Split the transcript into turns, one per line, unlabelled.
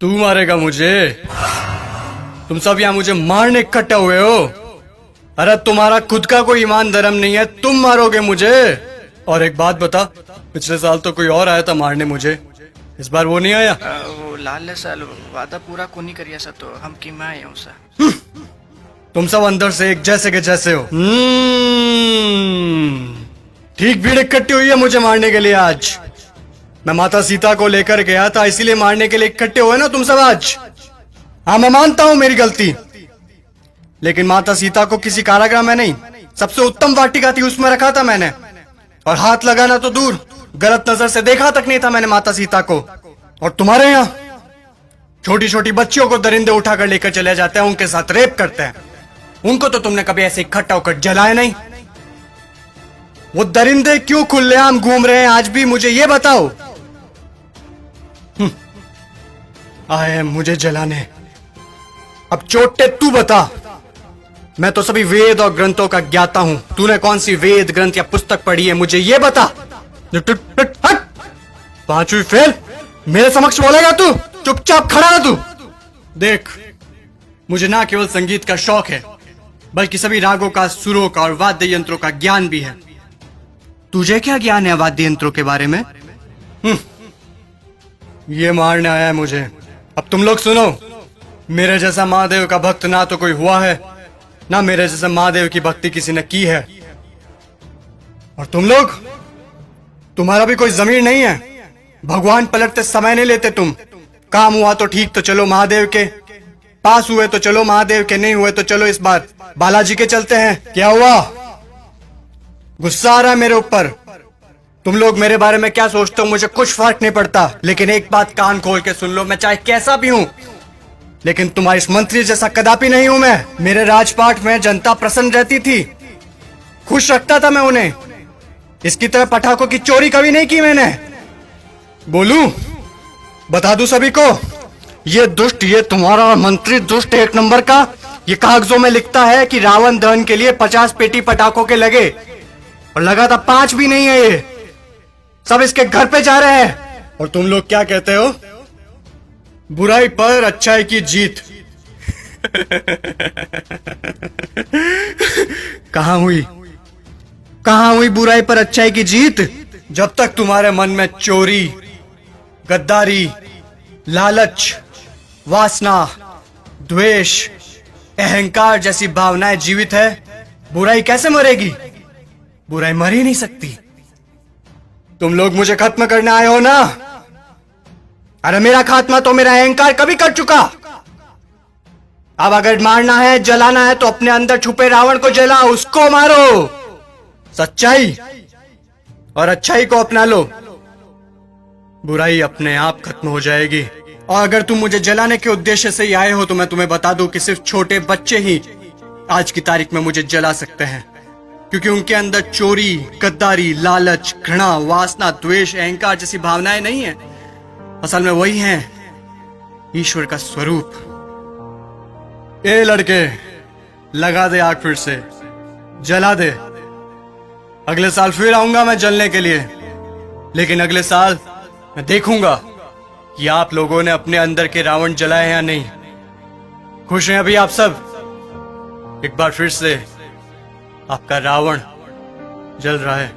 तू मारेगा मुझे? तुम सब यहाँ मुझे मारने इकट्ठे हुए हो? अरे तुम्हारा खुद का कोई ईमान धर्म नहीं है, तुम मारोगे मुझे? और एक बात बता, पिछले साल तो कोई और आया था मारने मुझे, इस बार वो नहीं आया?
वो लाल साल वादा पूरा कोनी करिया सा तो हम की मैं आया हूँ सा।
तुम सब अंदर से एक जैसे के जैसे हो। ठीक भीड़ इकट्ठी हुई है मुझे मारने के लिए आज। मैं माता सीता को लेकर गया था, इसीलिए मारने के लिए इकट्ठे हुए ना तुम सब आज। हाँ, मैं मानता हूं मेरी गलती, लेकिन माता सीता को किसी कारागृह में नहीं, सबसे उत्तम वाटिका थी उसमें रखा था मैंने। और हाथ लगाना तो दूर, गलत नजर से देखा तक नहीं था मैंने माता सीता को। और तुम्हारे यहाँ छोटी छोटी बच्चियों को दरिंदे उठाकर लेकर चले जाते हैं, उनके साथ रेप करते हैं। उनको तो तुमने कभी ऐसे इकट्ठा होकर जलाया नहीं। वो दरिंदे क्यों खुलेआम घूम रहे हैं आज भी, मुझे ये बताओ। आए मुझे जलाने। अब चोटे तू बता। मैं तो सभी वेद और ग्रंथों का ज्ञाता हूं, तूने कौन सी वेद ग्रंथ या पुस्तक पढ़ी है, मुझे ये बता। पांचवी फेल मेरे समक्ष बोलेगा तू? चुपचाप खड़ा रह तू। देख, मुझे ना केवल संगीत का शौक है, बल्कि सभी रागों का, सुरों का और वाद्य यंत्रों का ज्ञान भी है। तुझे क्या ज्ञान है वाद्य यंत्रों के बारे में? ये मारने आया है मुझे। अब तुम लोग सुनो, मेरे जैसा महादेव का भक्त ना तो कोई हुआ है, ना मेरे जैसा महादेव की भक्ति किसी ने की है। और तुम लोग, तुम्हारा भी कोई जमीर नहीं है। भगवान पलटते समय नहीं लेते तुम। काम हुआ तो ठीक, तो चलो महादेव के पास, हुए तो चलो महादेव के, नहीं हुए तो चलो इस बार बालाजी के चलते हैं। क्या हुआ? गुस्सा आ रहा है मेरे ऊपर? तुम लोग मेरे बारे में क्या सोचते हो मुझे कुछ फर्क नहीं पड़ता, लेकिन एक बात कान खोल के सुन लो, मैं चाहे कैसा भी हूं, लेकिन तुम्हारी इस मंत्री जैसा कदापि नहीं हूं मैं। मेरे राजपाट में जनता प्रसन्न रहती थी, खुश रखता था मैं उन्हें। इसकी तरह पटाखों की चोरी कभी नहीं की मैंने। बोलूं, बता दूं सभी को, ये दुष्ट, ये तुम्हारा मंत्री दुष्ट एक नंबर का, ये कागजों में लिखता है कि रावण दहन के लिए 50 पेटी पटाखों के लगे, और लगा था 5 भी नहीं है, ये सब इसके घर पे जा रहे हैं। और तुम लोग क्या कहते हो? बुराई पर अच्छाई की जीत। कहां हुई, कहां हुई बुराई पर अच्छाई की जीत? जब तक तुम्हारे मन में चोरी, गद्दारी, लालच, वासना, द्वेष, अहंकार जैसी भावनाएं जीवित है, बुराई कैसे मरेगी? बुराई मर ही नहीं सकती। तुम लोग मुझे खत्म करने आए हो ना? अरे मेरा खात्मा तो मेरा अहंकार कभी कर चुका। अब अगर मारना है, जलाना है, तो अपने अंदर छुपे रावण को जला, उसको मारो। सच्चाई और अच्छाई को अपना लो, बुराई अपने आप खत्म हो जाएगी। और अगर तुम मुझे जलाने के उद्देश्य से ही आए हो, तो मैं तुम्हें बता दूं कि सिर्फ छोटे बच्चे ही आज की तारीख में मुझे जला सकते हैं, क्योंकि उनके अंदर चोरी, गद्दारी, लालच, घृणा, वासना, द्वेष, अहंकार जैसी भावनाएं नहीं है। असल में वही हैं ईश्वर का स्वरूप। ए लड़के, लगा दे आग, फिर से जला दे। अगले साल फिर आऊंगा मैं जलने के लिए, लेकिन अगले साल मैं देखूंगा कि आप लोगों ने अपने अंदर के रावण जलाए हैं या नहीं। खुश हैं अभी आप सब? एक बार फिर से आपका रावण जल रहा है।